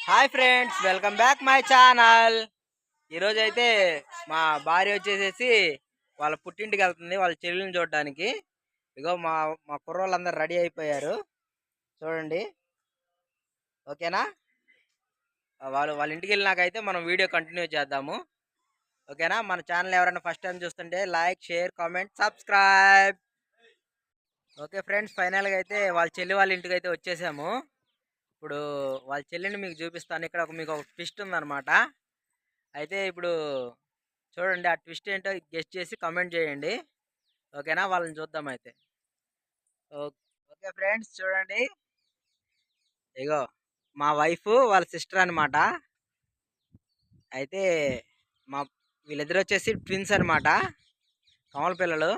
Hi friends, welcome back my channel. ఈరోజు అయితే మా భార్య వచ్చేసేసి వాళ్ళ పుట్టింటికి వెళ్తుంది వాళ్ళ చెల్లెల్ని చూడడానికి. ఇగో మా మా కుర్రోళ్ళందరూ రెడీ అయిపోయారు, చూడండి. ఓకేనా? వాళ్ళ ఇంటికి వెళ్ళినాకైతే మనం వీడియో కంటిన్యూ చేద్దాము. ఓకేనా? మన ఛానల్ ఎవరైనా ఫస్ట్ టైం చూస్తుంటే like, share, comment, subscribe. Okay friends, ఫైనల్గా అయితే వాళ్ళ చెల్లి వాళ్ళ ఇంటికి అయితే వచ్చేసాము. ఇప్పుడు వాళ్ళ చెల్లిని మీకు చూపిస్తాను. ఇక్కడ మీకు ఒక ట్విస్ట్ ఉందన్నమాట. అయితే ఇప్పుడు చూడండి, ఆ ట్విస్ట్ ఏంటో గెస్ట్ చేసి కమెంట్ చేయండి. ఓకేనా? వాళ్ళని చూద్దాం అయితే. ఓకే ఫ్రెండ్స్, చూడండి. ఇగో మా వైఫ్ వాళ్ళ సిస్టర్ అనమాట. అయితే మా వీళ్ళిద్దరు వచ్చేసి ట్విన్స్ అనమాట, కమల పిల్లలు.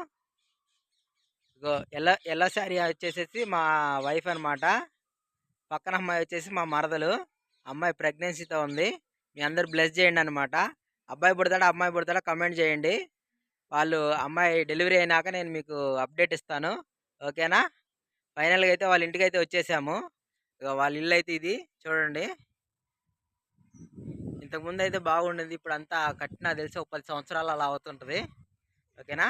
ఇగో ఎల్లో ఎల్లో శారీ వచ్చేసేసి మా వైఫ్ అనమాట. పక్కన అమ్మాయి వచ్చేసి మా మరదలు. అమ్మాయి ప్రెగ్నెన్సీతో ఉంది. మీ అందరు బ్లెస్ చేయండి అనమాట. అబ్బాయి పుడతాడా అమ్మాయి పుడతాడా కమెంట్ చేయండి. వాళ్ళు అమ్మాయి డెలివరీ అయినాక నేను మీకు అప్డేట్ ఇస్తాను. ఓకేనా? ఫైనల్గా అయితే వాళ్ళ ఇంటికి అయితే వచ్చేసాము. ఇక వాళ్ళ ఇల్లు అయితే ఇది చూడండి. ఇంతకుముందు అయితే బాగుండేది, ఇప్పుడు అంతా కట్టినా తెలిసి ఒక 10 సంవత్సరాలు అలా అవుతుంటుంది. ఓకేనా?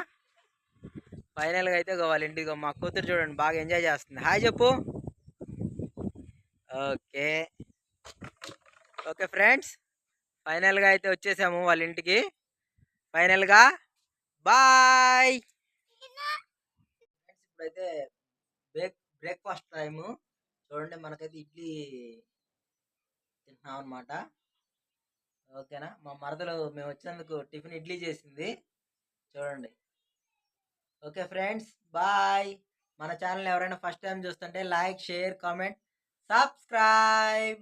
ఫైనల్గా అయితే ఇక వాళ్ళ ఇంటికి మా కూతురు చూడండి బాగా ఎంజాయ్ చేస్తుంది. హాయ్ చెప్పు. ఓకే. ఓకే ఫ్రెండ్స్, ఫైనల్గా అయితే వచ్చేసాము వాళ్ళ ఇంటికి. ఫైనల్గా బాయ్. ఇప్పుడైతే బ్రేక్ఫాస్ట్ టైము. చూడండి, మనకైతే ఇడ్లీ తింటున్నాం అనమాట. ఓకేనా? మా మరదలు మేము వచ్చినందుకు టిఫిన్ ఇడ్లీ చేసింది, చూడండి. Okay friends, bye. మన ఛానల్ ఎవరైనా ఫస్ట్ టైం చూస్తుంటే లైక్, షేర్, కామెంట్, సబ్స్క్రైబ్.